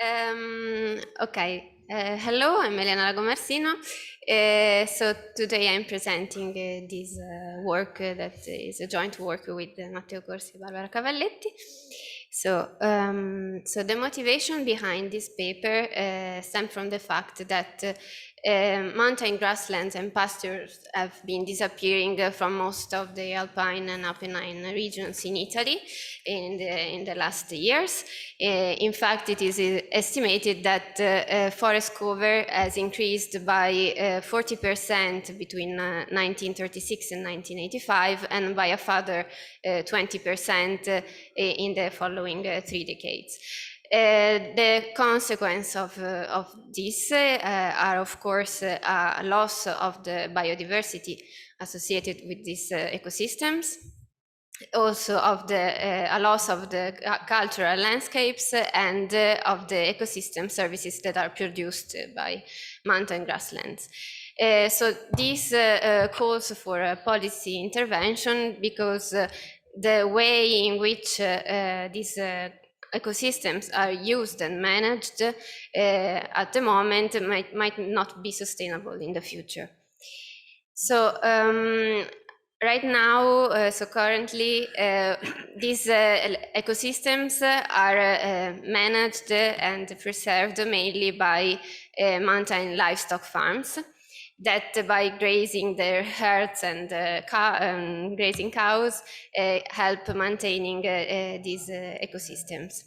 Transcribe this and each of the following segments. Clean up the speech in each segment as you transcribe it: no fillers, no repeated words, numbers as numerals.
Okay, hello, I'm Elena Logomarsino. So today I'm presenting this work that is a joint work with Matteo Corsi and Barbara Cavalletti. So the motivation behind this paper stems from the fact that mountain grasslands and pastures have been disappearing from most of the Alpine and Apennine regions in Italy in the last years. In fact, it is estimated that forest cover has increased by 40% between 1936 and 1985, and by a further 20% in the following 3 decades. The consequence of this are, of course, a loss of the biodiversity associated with these ecosystems, also of a loss of the cultural landscapes and of the ecosystem services that are produced by mountain grasslands. So this calls for a policy intervention because the way in which these ecosystems are used and managed at the moment might not be sustainable in the future. So right now, so currently, these ecosystems are managed and preserved mainly by mountain livestock farms that by grazing their herds and grazing cows help maintaining these ecosystems.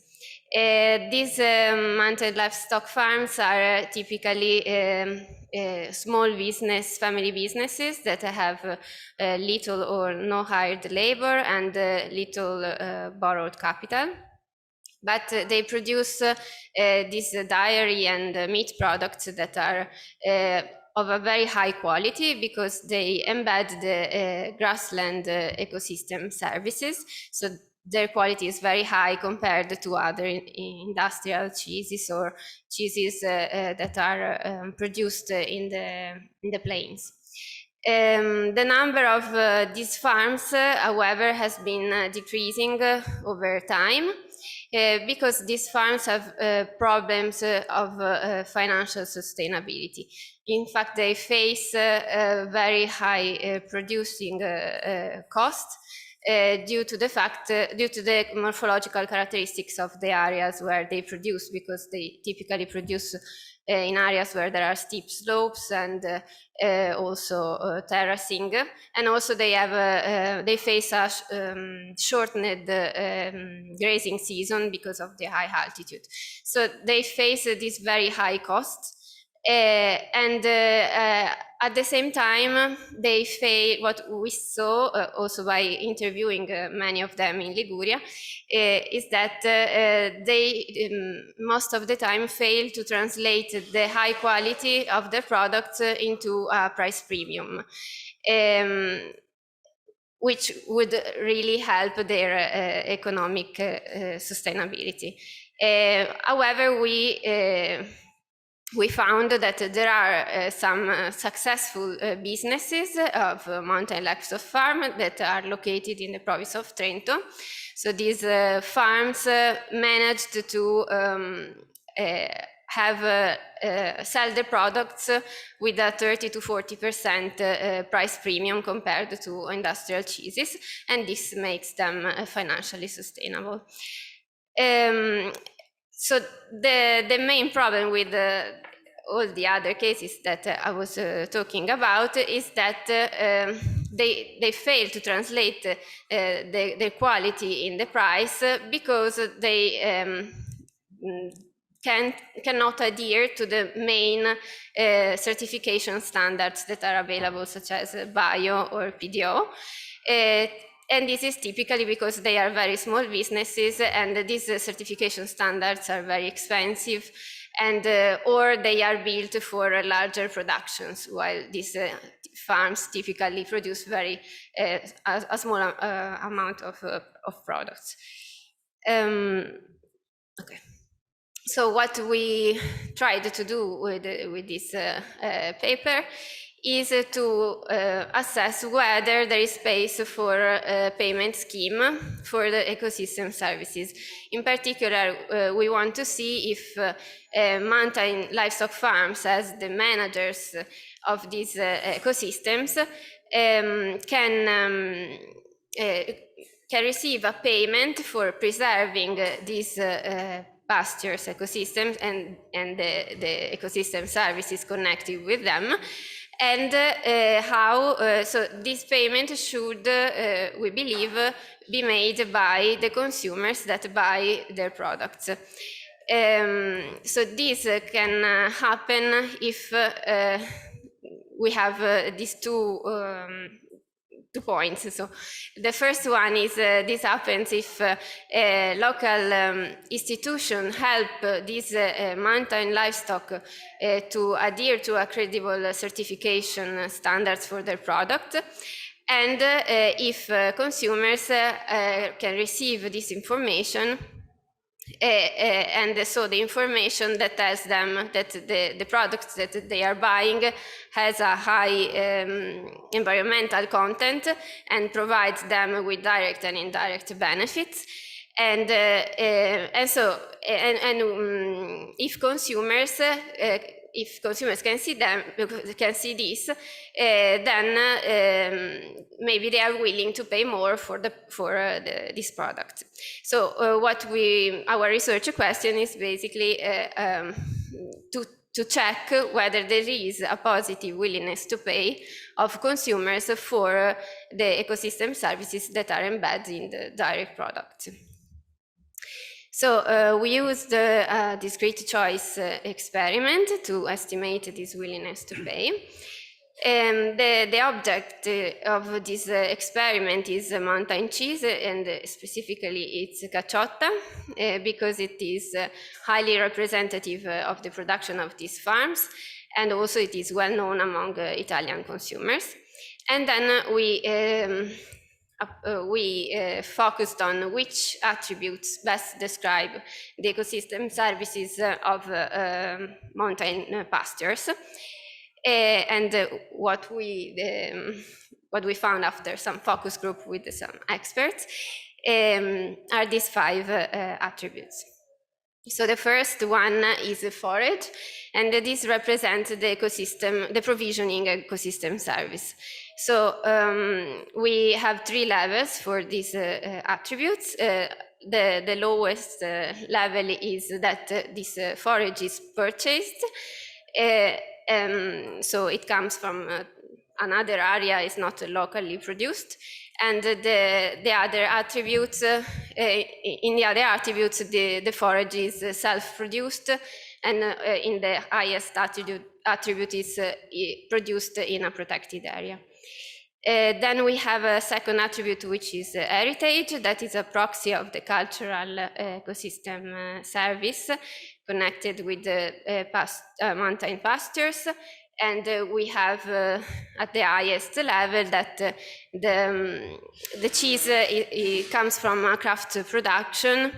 These mountain livestock farms are typically small family businesses that have little or no hired labor and little borrowed capital. But they produce these dairy and meat products that are of a very high quality because they embed the grassland ecosystem services. So their quality is very high compared to other industrial cheeses or cheeses that are produced in the plains. The number of these farms, however, has been decreasing over time because these farms have problems of financial sustainability. In fact, they face very high producing costs due to the morphological characteristics of the areas where they produce, because they typically produce in areas where there are steep slopes and also terracing, and also they face a shortened grazing season because of the high altitude. So they face these very high costs. And at the same time, they fail. What we saw also by interviewing many of them in Liguria is that they most of the time fail to translate the high quality of the products into a price premium, which would really help their economic sustainability. However, we found that there are some successful businesses of mountain livestock farm that are located in the province of Trento. So these farms managed to sell the products with a 30 to 40% price premium compared to industrial cheeses, and this makes them financially sustainable. So the main problem with all the other cases that I was talking about is that they fail to translate the quality in the price because they cannot adhere to the main certification standards that are available, such as bio or PDO. And this is typically because they are very small businesses, and these certification standards are very expensive, and or they are built for larger productions, while these farms typically produce a small amount of products. Okay. So what we tried to do with this paper is to assess whether there is space for a payment scheme for the ecosystem services. In particular, we want to see if mountain livestock farms, as the managers of these ecosystems, can receive a payment for preserving these pastures ecosystems and the ecosystem services connected with them, and how so this payment should, we believe, be made by the consumers that buy their products. So this can happen if we have these two points. So the first one is this happens if local institutions help these mountain livestock to adhere to a credible certification standards for their product, and if consumers can receive this information, and so the information that tells them that the products that they are buying has a high environmental content and provides them with direct and indirect benefits. And so if consumers can see this, then maybe they are willing to pay more for this product. So our research question is basically to check whether there is a positive willingness to pay of consumers for the ecosystem services that are embedded in the direct product. So we used a discrete choice experiment to estimate this willingness to pay. The object of this experiment is mountain cheese, and specifically it's caciotta, because it is highly representative of the production of these farms, and also it is well known among Italian consumers. And then we focused on which attributes best describe the ecosystem services of mountain pastures. And what we found after some focus group with some experts are these 5 attributes. So the first one is forage, and this represents the provisioning ecosystem service. So we have 3 levels for these attributes. The lowest level is that this forage is purchased. So it comes from another area, is not locally produced. And the other attributes, in the other attributes, the forage is self-produced, and in the highest attribute is produced in a protected area. Then we have a second attribute, which is heritage. That is a proxy of the cultural ecosystem service connected with the mountain pastures. And we have at the highest level that the cheese it comes from a craft production,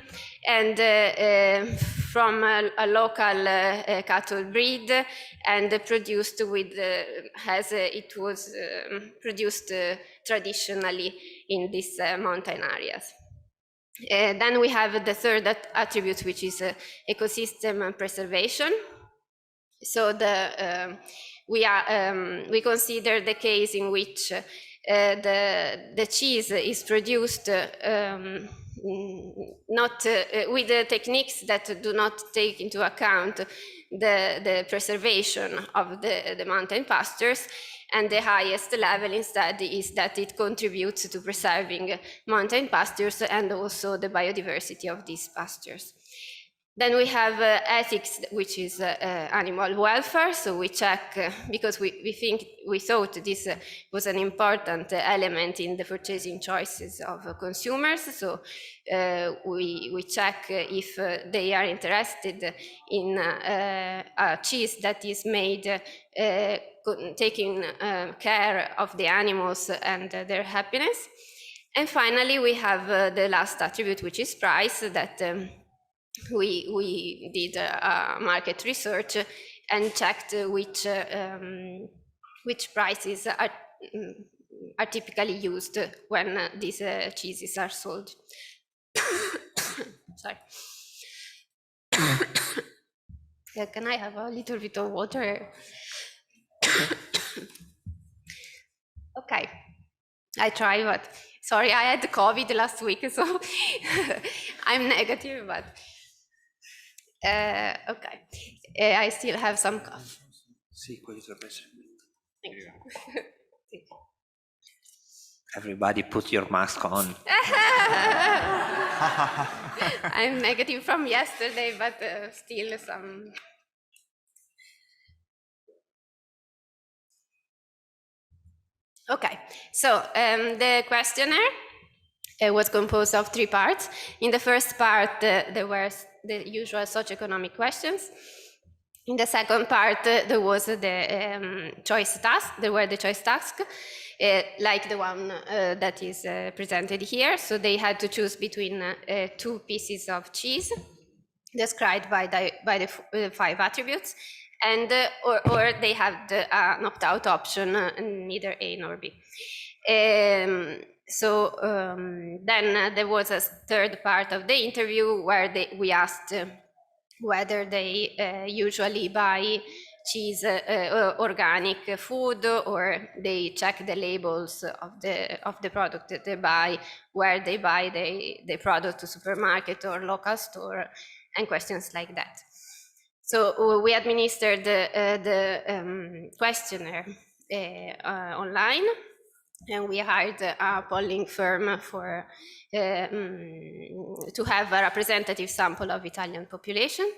and from a local cattle breed, and produced with as it was produced traditionally in these mountain areas. Then we have the third attribute, which is ecosystem preservation. So we consider the case in which the cheese is produced not with the techniques that do not take into account the preservation of the mountain pastures, and the highest level instead is that it contributes to preserving mountain pastures and also the biodiversity of these pastures. Then we have ethics, which is animal welfare. So we check, because we thought this was an important element in the purchasing choices of consumers. So we check if they are interested in a cheese that is made taking care of the animals and their happiness. And finally, we have the last attribute, which is price, that we did market research and checked which which prices are typically used when these cheeses are sold. Sorry. Can I have a little bit of water? Okay, I try, but sorry, I had COVID last week, so I'm negative, but okay. I still have some cough. Sì, quelli dovrebbe essere. Thank you. Everybody put your mask on. I'm negative from yesterday, but still some. Okay, so the questionnaire was composed of 3 parts. In the first part, there were the usual socioeconomic questions. In the second part, there was the choice task. There were the choice tasks, like the one that is presented here. So they had to choose between 2 pieces of cheese described by the 5 attributes, and or they had an opt-out option, neither A nor B. Then there was a third part of the interview where we asked whether they usually buy cheese, organic food, or they check the labels of the product that they buy, where they buy the product to supermarket or local store, and questions like that. So we administered the questionnaire online, and we hired a polling firm for to have a representative sample of Italian population.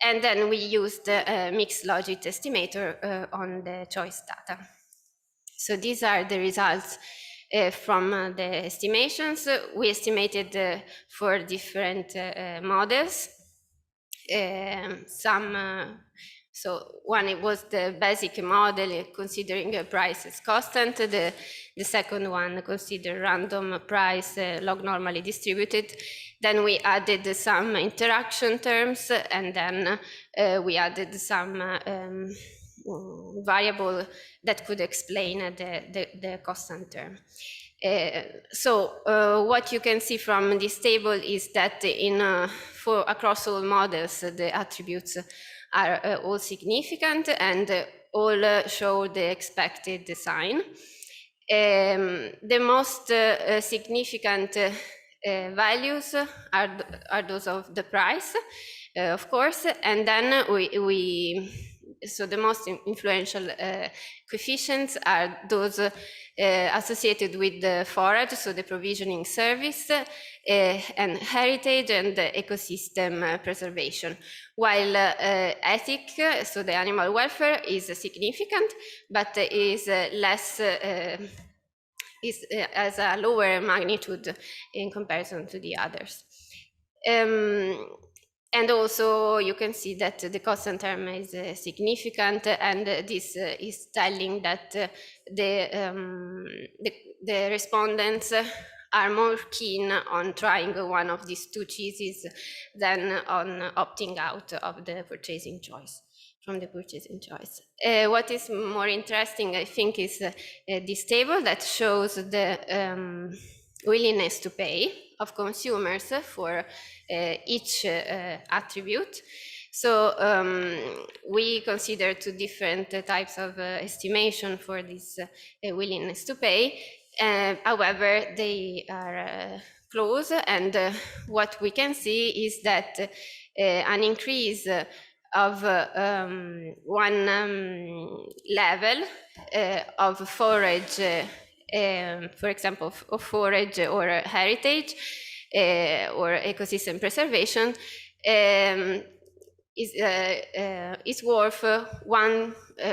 And then we used a mixed logic estimator on the choice data. So these are the results from the estimations. We estimated for different models. So one, it was the basic model considering price as constant. The second one considered random price log normally distributed. Then we added some interaction terms, and then we added some variable that could explain the constant term. So what you can see from this table is that for across all models, the attributes are all significant and all show the expected sign. The most significant values are those of the price, of course, and then so the most influential coefficients are those associated with the forage, so the provisioning service, and heritage and ecosystem preservation, while ethic, so the animal welfare, is significant, but is less, has a lower magnitude in comparison to the others. And also you can see that the constant term is significant, and this is telling that the respondents are more keen on trying one of these 2 cheeses than on opting out of the purchasing choice, from the purchasing choice. What is more interesting, I think, is this table that shows the willingness to pay of consumers for each attribute. So we consider 2 different types of estimation for this willingness to pay. However, they are close, and what we can see is that an increase of one level of forage, for example, of forage or heritage or ecosystem preservation, is worth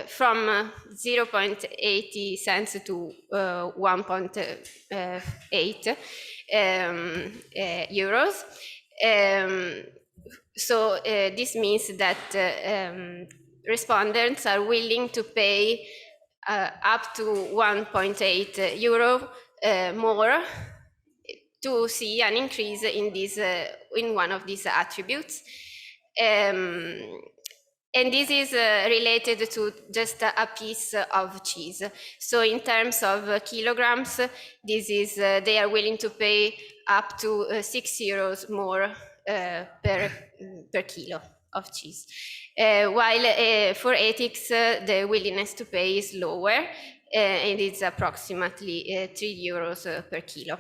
from 0.80 cents to 1.8 euros. So this means that respondents are willing to pay up to 1.8 euro more to see an increase in this in one of these attributes. And this is related to just a piece of cheese. So in terms of kilograms, this is they are willing to pay up to €6 more per kilo of cheese. While for ethics, the willingness to pay is lower, and it's approximately €3 per kilo.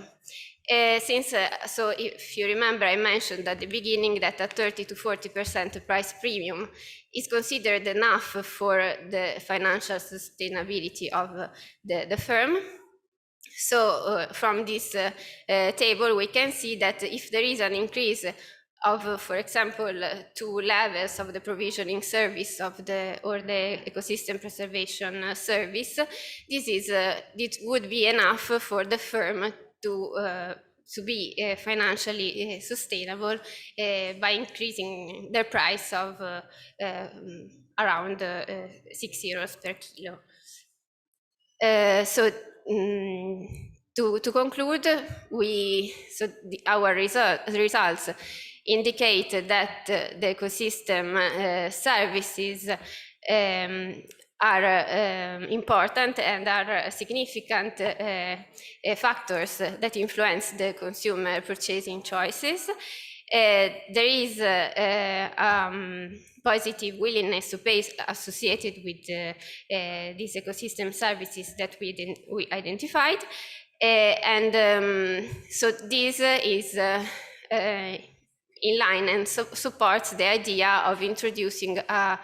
So if you remember, I mentioned at the beginning that a 30 to 40% price premium is considered enough for the financial sustainability of the firm. So from this table, we can see that if there is an increase of, for example, 2 levels of the provisioning service or the ecosystem preservation service, it would be enough for the firm to be financially sustainable by increasing their price of around €6 per kilo. To conclude, our results indicate that the ecosystem services are important and are significant factors that influence the consumer purchasing choices. There is positive willingness to pay associated with these ecosystem services that we identified. So this is in line and supports the idea of introducing a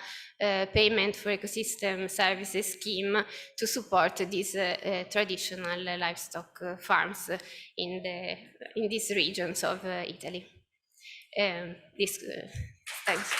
payment for ecosystem services scheme to support these traditional livestock farms in these regions of Italy. Thanks.